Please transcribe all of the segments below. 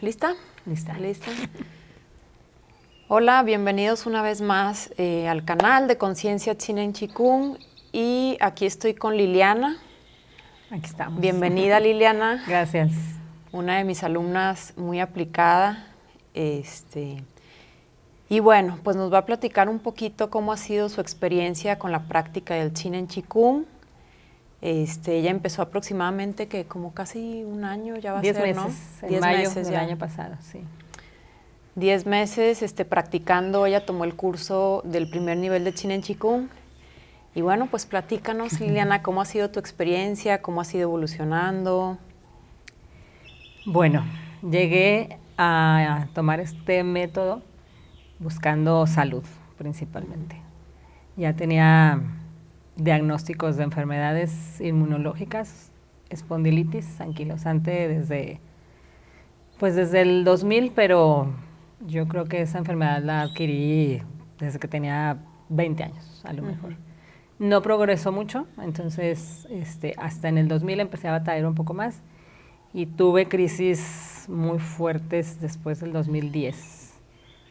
¿Lista? Lista. ¿Lista? Hola, bienvenidos una vez más al canal de Conciencia Chinen Chikung. Y aquí estoy con Liliana. Aquí estamos. Bienvenida, Liliana. Gracias. Una de mis alumnas muy aplicada. Y bueno, pues nos va a platicar un poquito cómo ha sido su experiencia con la práctica del Chinen Chikung. Ella empezó aproximadamente que como casi un año ya va a 10 ser, meses, ¿no? en 10 mayo meses del ya. año pasado, sí. 10 meses practicando. Ella tomó el curso del primer nivel de Chinen Chikung. Y bueno, pues platícanos, Liliana, cómo ha sido tu experiencia, cómo ha sido evolucionando. Bueno, llegué a tomar este método buscando salud, principalmente. Ya tenía diagnósticos de enfermedades inmunológicas, espondilitis anquilosante desde el 2000, pero yo creo que esa enfermedad la adquirí desde que tenía 20 años, a lo mejor. No progresó mucho, entonces hasta en el 2000 empecé a batallar un poco más y tuve crisis muy fuertes después del 2010.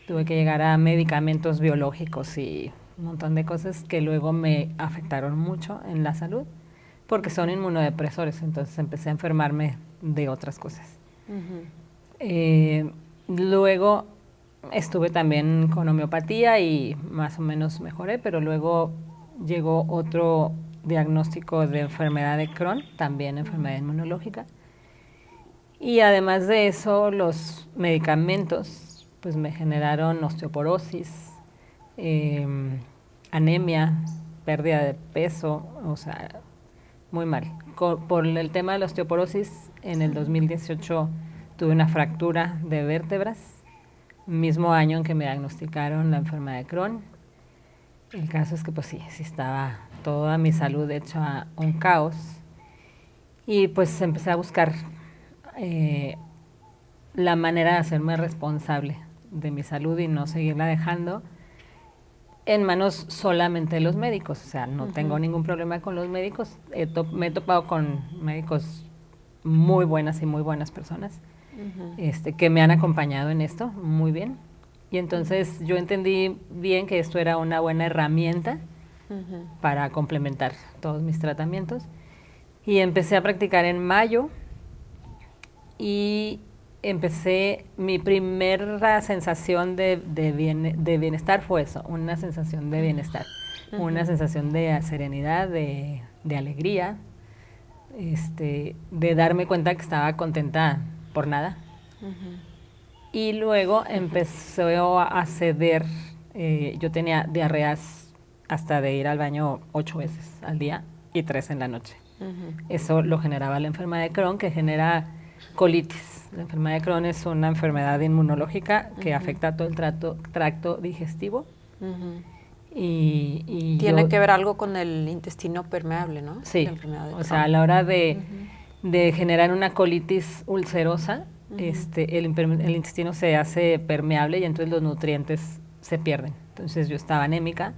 Tuve que llegar a medicamentos biológicos y un montón de cosas que luego me afectaron mucho en la salud porque son inmunodepresores, entonces empecé a enfermarme de otras cosas. Luego estuve también con homeopatía y más o menos mejoré, pero luego llegó otro diagnóstico de enfermedad de Crohn, también enfermedad inmunológica. Y además de eso, los medicamentos pues me generaron osteoporosis, anemia, pérdida de peso, o sea, muy mal. Por el tema de la osteoporosis, en el 2018 tuve una fractura de vértebras, mismo año en que me diagnosticaron la enfermedad de Crohn. El caso es que pues sí estaba toda mi salud hecha un caos. Y pues empecé a buscar la manera de hacerme responsable de mi salud y no seguirla dejando en manos solamente de los médicos. O sea, no tengo ningún problema con los médicos. Me he topado con médicos muy buenas y muy buenas personas que me han acompañado en esto muy bien. Y entonces yo entendí bien que esto era una buena herramienta para complementar todos mis tratamientos. Y empecé a practicar en mayo y empecé, mi primera sensación de bienestar fue eso, una sensación de bienestar, una sensación de serenidad, de alegría, de darme cuenta que estaba contenta por nada. Y luego empezó a ceder, yo tenía diarreas hasta de ir al baño 8 veces al día y 3 en la noche. Eso lo generaba la enfermedad de Crohn, que genera colitis. La enfermedad de Crohn es una enfermedad inmunológica que afecta todo el tracto digestivo. Y tiene que ver algo con el intestino permeable, ¿no? Sí, la enfermedad de Crohn. O sea, a la hora de generar una colitis ulcerosa, el intestino se hace permeable y entonces los nutrientes se pierden. Entonces yo estaba anémica,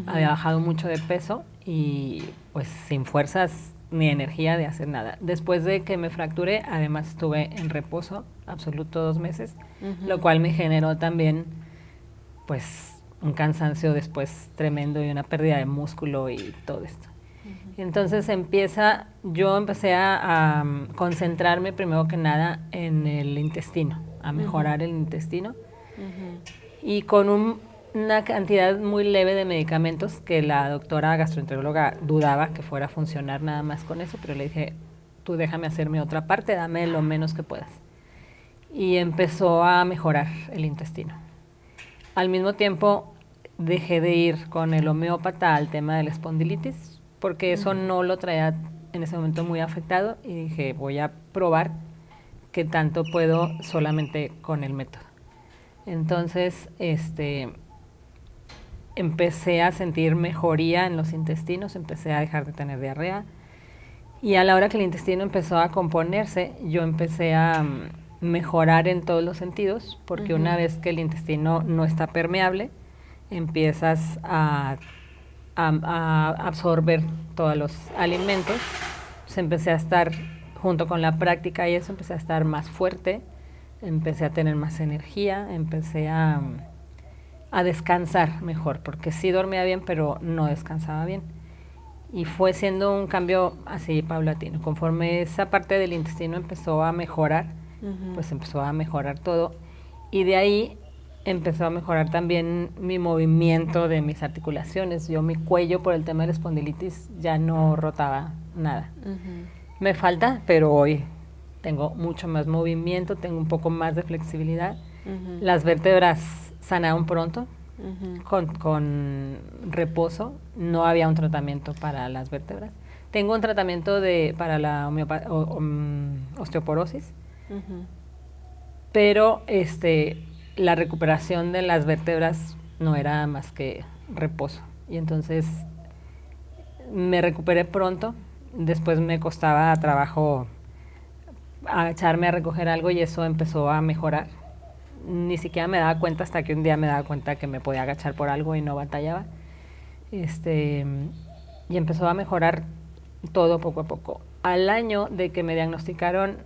había bajado mucho de peso y pues sin fuerzas ni energía de hacer nada. Después de que me fracturé, además estuve en reposo absoluto 2 meses, lo cual me generó también pues un cansancio después tremendo y una pérdida de músculo y todo esto. Entonces yo empecé a concentrarme primero que nada en el intestino, a mejorar el intestino y con una cantidad muy leve de medicamentos que la doctora gastroenteróloga dudaba que fuera a funcionar nada más con eso, pero le dije, tú déjame hacerme otra parte, dame lo menos que puedas. Y empezó a mejorar el intestino. Al mismo tiempo dejé de ir con el homeópata al tema de la espondilitis, porque eso no lo traía en ese momento muy afectado y dije, voy a probar qué tanto puedo solamente con el método. Entonces, empecé a sentir mejoría en los intestinos, empecé a dejar de tener diarrea y a la hora que el intestino empezó a componerse, yo empecé a mejorar en todos los sentidos, porque una vez que el intestino no está permeable, empiezas a absorber todos los alimentos. Entonces empecé a estar, junto con la práctica y eso, empecé a estar más fuerte, empecé a tener más energía, empecé a descansar mejor, porque sí dormía bien, pero no descansaba bien. Y fue siendo un cambio así paulatino. Conforme esa parte del intestino empezó a mejorar, pues empezó a mejorar todo. Y de ahí empezó a mejorar también mi movimiento de mis articulaciones. Yo mi cuello, por el tema de la espondilitis, ya no rotaba nada. Me falta, pero hoy tengo mucho más movimiento, tengo un poco más de flexibilidad. Las vértebras sanaron pronto, con reposo. No había un tratamiento para las vértebras. Tengo un tratamiento para la osteoporosis, pero la recuperación de las vértebras no era más que reposo. Y entonces me recuperé pronto. Después me costaba trabajo agacharme a recoger algo y eso empezó a mejorar. Ni siquiera me daba cuenta hasta que un día me daba cuenta que me podía agachar por algo y no batallaba. Y empezó a mejorar todo poco a poco. Al año de que me diagnosticaron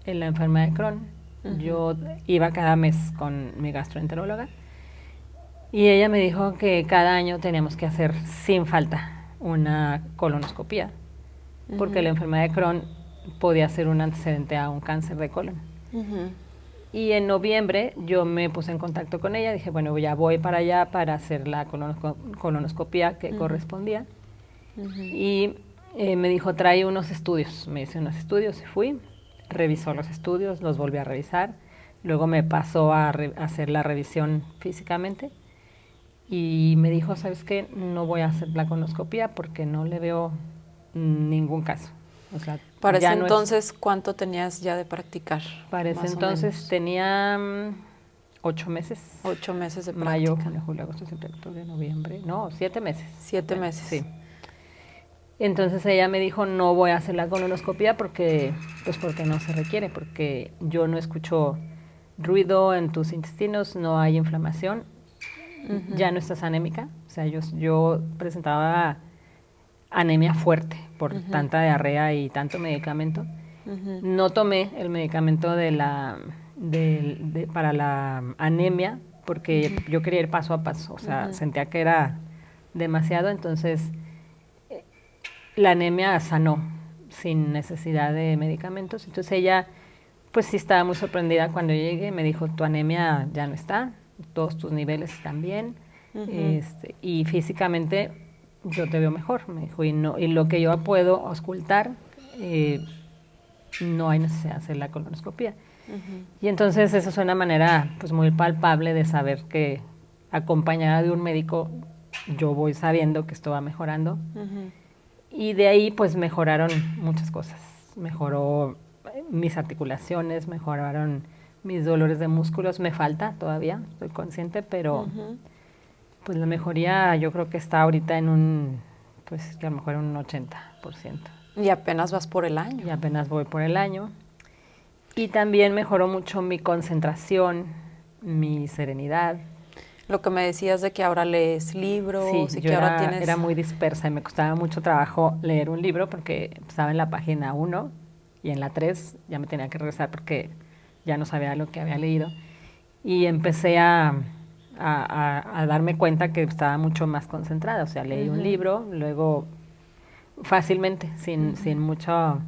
en la enfermedad de Crohn, yo iba cada mes con mi gastroenteróloga y ella me dijo que cada año teníamos que hacer sin falta una colonoscopía, porque la enfermedad de Crohn podía ser un antecedente a un cáncer de colon. Y en noviembre yo me puse en contacto con ella, dije, bueno, ya voy para allá para hacer la colonoscopía que correspondía. Y me dijo, trae unos estudios. Me hice unos estudios y fui, revisó los estudios, los volví a revisar. Luego me pasó a hacer la revisión físicamente y me dijo, ¿sabes qué? No voy a hacer la colonoscopía porque no le veo ningún caso. O sea, para ese entonces, ¿cuánto tenías ya de practicar? Para ese entonces tenía 8 meses. 8 meses de práctica. Mayo, junio, julio, agosto, septiembre, octubre, noviembre. No, 7 meses. 7 meses. Sí. Entonces ella me dijo, no voy a hacer la colonoscopía porque no se requiere, porque yo no escucho ruido en tus intestinos, no hay inflamación, ya no estás anémica. O sea, yo presentaba anemia fuerte por tanta diarrea y tanto medicamento. No tomé el medicamento para la anemia porque yo quería ir paso a paso, o sea, sentía que era demasiado, entonces la anemia sanó sin necesidad de medicamentos. Entonces ella, pues sí estaba muy sorprendida cuando llegué, me dijo, tu anemia ya no está, todos tus niveles están bien, y físicamente yo te veo mejor, me dijo, y lo que yo puedo auscultar, no hay necesidad de hacer la colonoscopía. Y entonces eso es una manera pues muy palpable de saber que acompañada de un médico yo voy sabiendo que esto va mejorando. Y de ahí pues mejoraron muchas cosas. Mejoró mis articulaciones, mejoraron mis dolores de músculos. Me falta todavía, estoy consciente, pero pues la mejoría yo creo que está ahorita en pues a lo mejor un 80%. Y apenas vas por el año. Y apenas voy por el año. Y también mejoró mucho mi concentración, mi serenidad. Lo que me decías de que ahora lees libros sí, y que ahora tienes... era muy dispersa y me costaba mucho trabajo leer un libro porque estaba en la página 1 y en la 3 ya me tenía que regresar porque ya no sabía lo que había leído. Y empecé a darme cuenta que estaba mucho más concentrada. O sea, leí un libro, luego fácilmente, sin mucho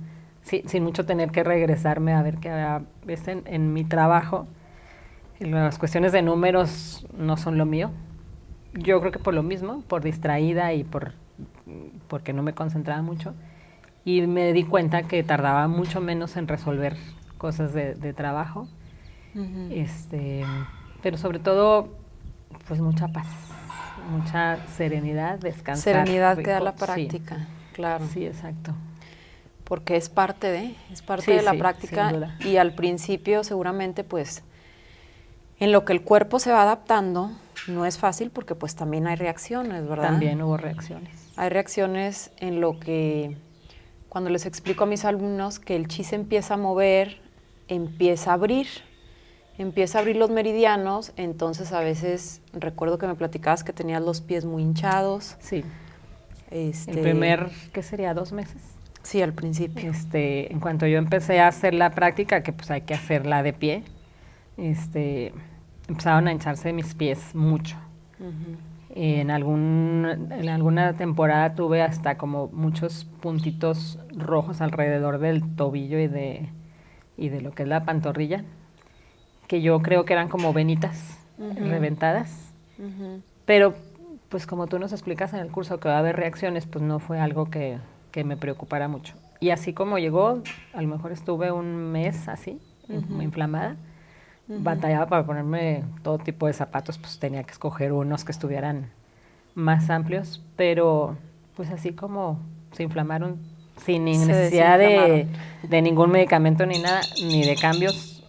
tener que regresarme a ver qué había. ¿Ves? En mi trabajo, las cuestiones de números no son lo mío. Yo creo que por lo mismo, por distraída y porque no me concentraba mucho. Y me di cuenta que tardaba mucho menos en resolver cosas de trabajo. Pero sobre todo, pues mucha paz, mucha serenidad, descansar. Serenidad que da la práctica, sí. Claro. Sí, exacto. Porque es parte de la práctica, sin duda. Y al principio seguramente pues en lo que el cuerpo se va adaptando no es fácil porque pues también hay reacciones, ¿verdad? También hubo reacciones. Hay reacciones en lo que cuando les explico a mis alumnos que el chi se empieza a mover, empieza a abrir los meridianos, entonces a veces recuerdo que me platicabas que tenías los pies muy hinchados. Sí. El primer, ¿qué sería? 2 meses. Sí, al principio. En cuanto yo empecé a hacer la práctica, que pues hay que hacerla de pie, empezaron a hincharse mis pies mucho. En alguna temporada tuve hasta como muchos puntitos rojos alrededor del tobillo y de lo que es la pantorrilla, que yo creo que eran como venitas reventadas. Pero, pues como tú nos explicas en el curso que va a haber reacciones, pues no fue algo que me preocupara mucho. Y así como llegó, a lo mejor estuve un mes así, inflamada. Batallaba para ponerme todo tipo de zapatos, pues tenía que escoger unos que estuvieran más amplios, pero pues así como se inflamaron sin necesidad de ningún medicamento ni nada, ni de cambios,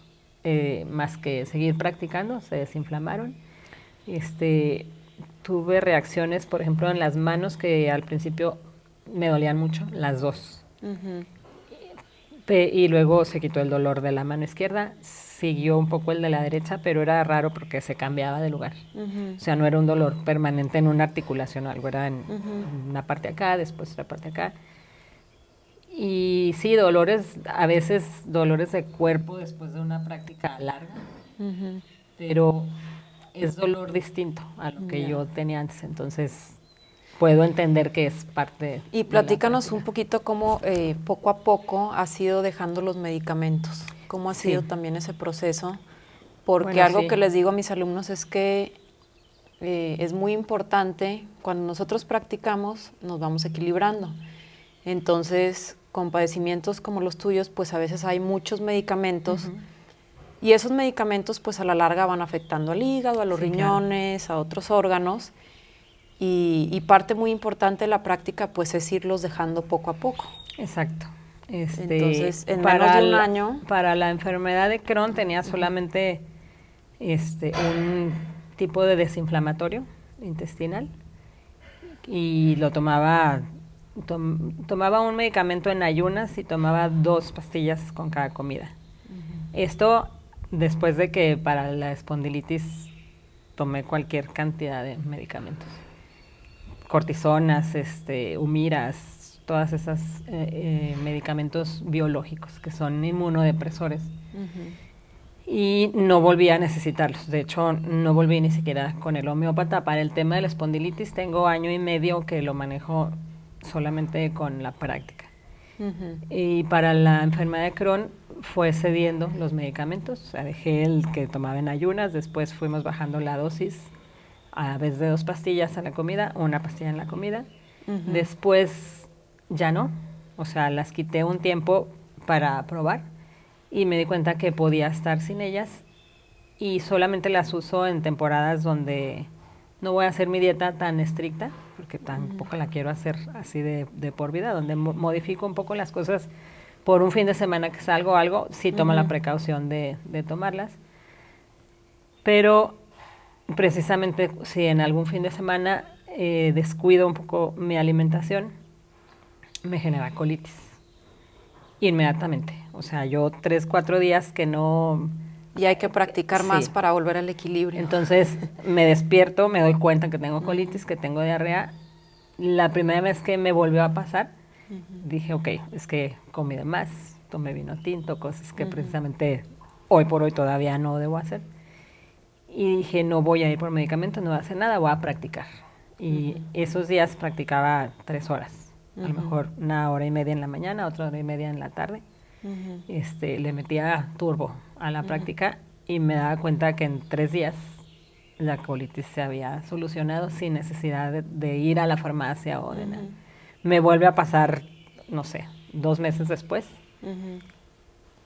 más que seguir practicando, se desinflamaron. Tuve reacciones, por ejemplo, en las manos que al principio me dolían mucho, las dos. Y luego se quitó el dolor de la mano izquierda, siguió un poco el de la derecha, pero era raro porque se cambiaba de lugar. O sea, no era un dolor permanente en una articulación o algo, era en una parte acá, después otra parte acá. Y sí, dolores, a veces dolores de cuerpo después de una práctica larga, pero es dolor distinto a lo que yo tenía antes, entonces puedo entender que es parte. Y platícanos un poquito cómo poco a poco has ido dejando los medicamentos, cómo ha sido también ese proceso, porque algo que les digo a mis alumnos es que es muy importante, cuando nosotros practicamos nos vamos equilibrando. Entonces, con padecimientos como los tuyos, pues a veces hay muchos medicamentos y esos medicamentos pues a la larga van afectando al hígado, a los riñones, a otros órganos. Y parte muy importante de la práctica pues es irlos dejando poco a poco. Exacto. Entonces, en menos de un año... Para la enfermedad de Crohn tenía solamente un tipo de desinflamatorio intestinal y lo tomaba un medicamento en ayunas y tomaba 2 pastillas con cada comida. Esto después de que para la espondilitis tomé cualquier cantidad de medicamentos. Cortisonas, humiras, todas esas medicamentos biológicos que son inmunodepresores. Y no volví a necesitarlos. De hecho, no volví ni siquiera con el homeópata. Para el tema de la espondilitis tengo 1 año y medio que lo manejo solamente con la práctica. Y para la enfermedad de Crohn fue cediendo los medicamentos. O sea, dejé el que tomaba en ayunas, después fuimos bajando la dosis a vez de 2 pastillas a la comida, 1 pastilla en la comida. Después ya no, o sea, las quité un tiempo para probar y me di cuenta que podía estar sin ellas y solamente las uso en temporadas donde no voy a hacer mi dieta tan estricta, porque tampoco la quiero hacer así de por vida, donde modifico un poco las cosas por un fin de semana que salgo o algo, sí tomo la precaución de tomarlas. Pero precisamente si en algún fin de semana descuido un poco mi alimentación, me genera colitis inmediatamente. O sea, yo 3-4 días que no... Y hay que practicar más para volver al equilibrio. Entonces me despierto, me doy cuenta que tengo colitis, que tengo diarrea. La primera vez que me volvió a pasar, dije, ok, es que comí de más, tomé vino tinto, cosas que precisamente hoy por hoy todavía no debo hacer. Y dije, no voy a ir por medicamento, no voy a hacer nada, voy a practicar. Y esos días practicaba 3 horas, a lo mejor 1 hora y media en la mañana, 1 hora y media en la tarde. Le metía turbo a la práctica y me daba cuenta que en 3 días la colitis se había solucionado sin necesidad de ir a la farmacia o de nada. Me vuelve a pasar, no sé, 2 meses después.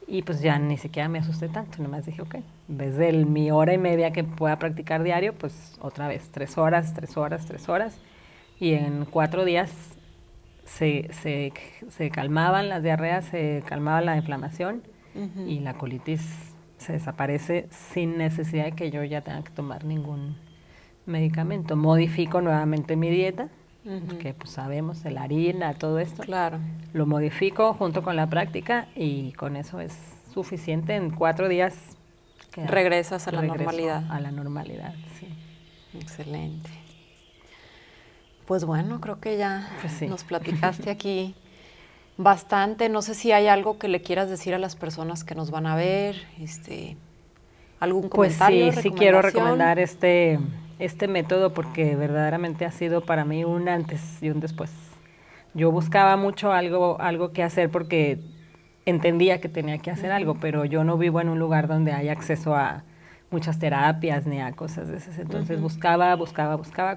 Y pues ya ni siquiera me asusté tanto, nomás dije, ok, en vez de mi 1 hora y media que pueda practicar diario, pues otra vez 3 horas, 3 horas, 3 horas. Y en 4 días se calmaban las diarreas, se calmaba la inflamación y la colitis se desaparece sin necesidad de que yo ya tenga que tomar ningún medicamento. Modifico nuevamente mi dieta, porque pues sabemos, la harina, todo esto. Claro. Lo modifico junto con la práctica y con eso es suficiente. En 4 días regresas a la normalidad. A la normalidad, sí. Excelente. Pues bueno, creo que ya nos platicaste aquí bastante. No sé si hay algo que le quieras decir a las personas que nos van a ver, ¿Algún Pues comentario, sí, sí quiero recomendación? recomendar este método porque verdaderamente ha sido para mí un antes y un después. Yo buscaba mucho algo que hacer porque entendía que tenía que hacer algo, pero yo no vivo en un lugar donde haya acceso a muchas terapias ni a cosas de esas. Entonces buscaba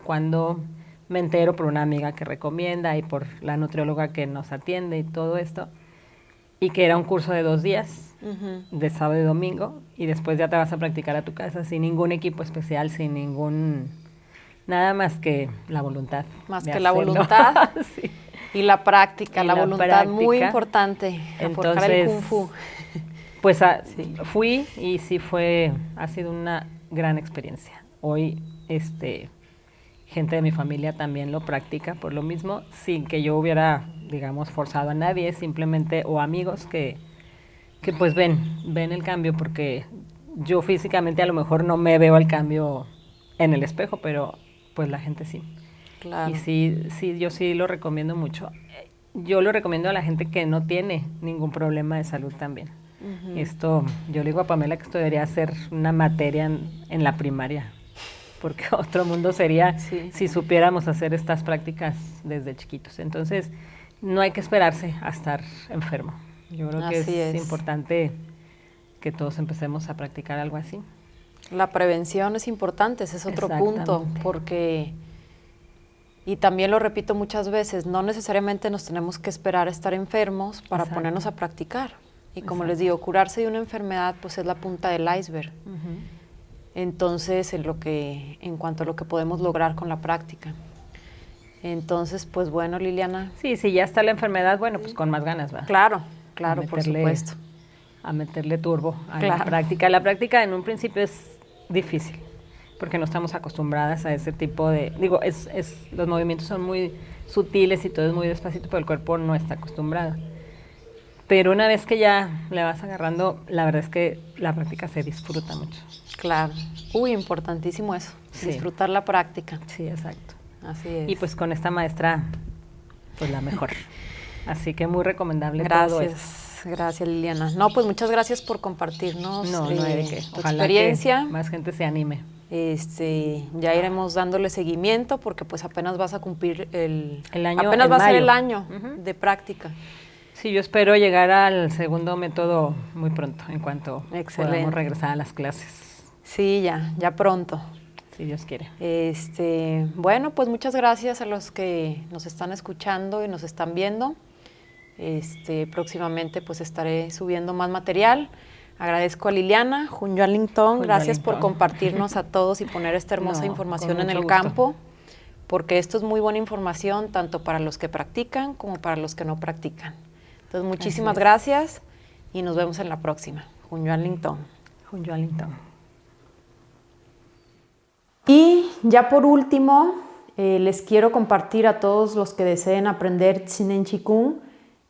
cuando me entero por una amiga que recomienda y por la nutrióloga que nos atiende y todo esto, y que era un curso de 2 días, de sábado y domingo, y después ya te vas a practicar a tu casa sin ningún equipo especial, sin ningún, nada más que la voluntad Más de que la hacerlo. voluntad Sí. y la práctica, Y la la voluntad muy práctica. importante, a forjar el Entonces, Kung Fu. pues Sí, fui y sí ha sido una gran experiencia. Hoy, gente de mi familia también lo practica por lo mismo, sin que yo hubiera, digamos, forzado a nadie, simplemente, o amigos que pues ven el cambio, porque yo físicamente a lo mejor no me veo el cambio en el espejo, pero pues la gente sí. Y claro. sí, yo sí lo recomiendo mucho. Yo lo recomiendo a la gente que no tiene ningún problema de salud también. Esto, yo le digo a Pamela que esto debería ser una materia en la primaria, porque otro mundo sería Sí, si supiéramos hacer estas prácticas desde chiquitos. Entonces, no hay que esperarse a estar enfermo. Yo creo que así es es. importante que todos empecemos a practicar algo así. La prevención es importante, ese es otro punto, Exactamente. porque, y también lo repito muchas veces, no necesariamente nos tenemos que esperar a estar enfermos para Exacto. ponernos a practicar. Y como les Exacto. digo, curarse de una enfermedad pues es la punta del iceberg. Entonces, en cuanto a lo que podemos lograr con la práctica. Entonces, pues bueno, Liliana. Sí, si ya está la enfermedad, bueno, pues con más ganas va. Claro, A claro, por meterle, supuesto. a meterle turbo a la Claro. práctica. La práctica en un principio es difícil, porque no estamos acostumbradas a ese tipo de... Digo, los movimientos son muy sutiles y todo es muy despacito, pero el cuerpo no está acostumbrado. Pero una vez que ya le vas agarrando, la verdad es que la práctica se disfruta mucho. Claro. Uy, importantísimo eso. Sí. Disfrutar la práctica. Sí, exacto. Así es. Y pues con esta maestra, pues la mejor. Así que muy recomendable todo esto. Gracias Liliana. No, pues muchas gracias por compartirnos No hay de qué. tu Ojalá experiencia. que más gente se anime. Ya iremos dándole seguimiento porque pues apenas vas a cumplir el año. Apenas va a ser el mayo. año de práctica. Sí, yo espero llegar al segundo método muy pronto, en cuanto podamos regresar a las clases. Sí, ya pronto. Si Dios quiere. Bueno, pues muchas gracias a los que nos están escuchando y nos están viendo. Próximamente pues estaré subiendo más material. Agradezco a Liliana Junyoalington, gracias por compartirnos a todos y poner esta hermosa información en el campo, porque esto es muy buena información tanto para los que practican como para los que no practican. Entonces, muchísimas gracias y nos vemos en la próxima. Junyoalington. Y ya por último, les quiero compartir a todos los que deseen aprender Tsinen Chikung.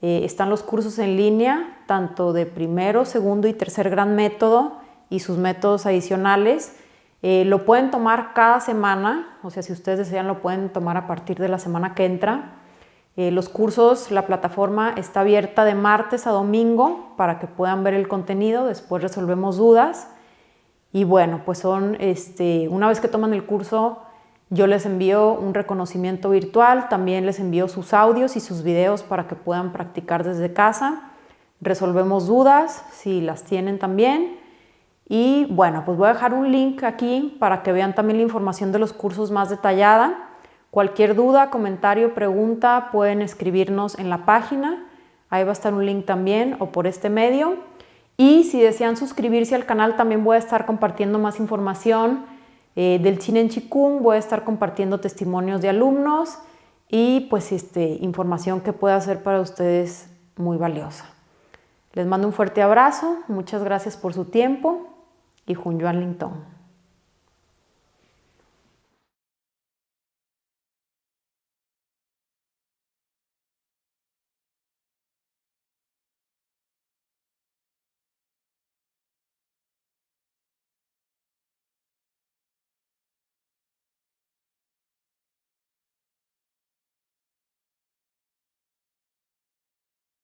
Están los cursos en línea, tanto de primero, segundo y tercer gran método y sus métodos adicionales. Lo pueden tomar cada semana, o sea, si ustedes desean lo pueden tomar a partir de la semana que entra. Los cursos, la plataforma está abierta de martes a domingo para que puedan ver el contenido, después resolvemos dudas. Y bueno, pues una vez que toman el curso, yo les envío un reconocimiento virtual, también les envío sus audios y sus videos para que puedan practicar desde casa. Resolvemos dudas, si las tienen también. Y bueno, pues voy a dejar un link aquí para que vean también la información de los cursos más detallada. Cualquier duda, comentario, pregunta, pueden escribirnos en la página. Ahí va a estar un link también o por este medio. Y si desean suscribirse al canal, también voy a estar compartiendo más información del Tsinen Chikung. Voy a estar compartiendo testimonios de alumnos y pues información que pueda ser para ustedes muy valiosa. Les mando un fuerte abrazo. Muchas gracias por su tiempo y Junyoalington.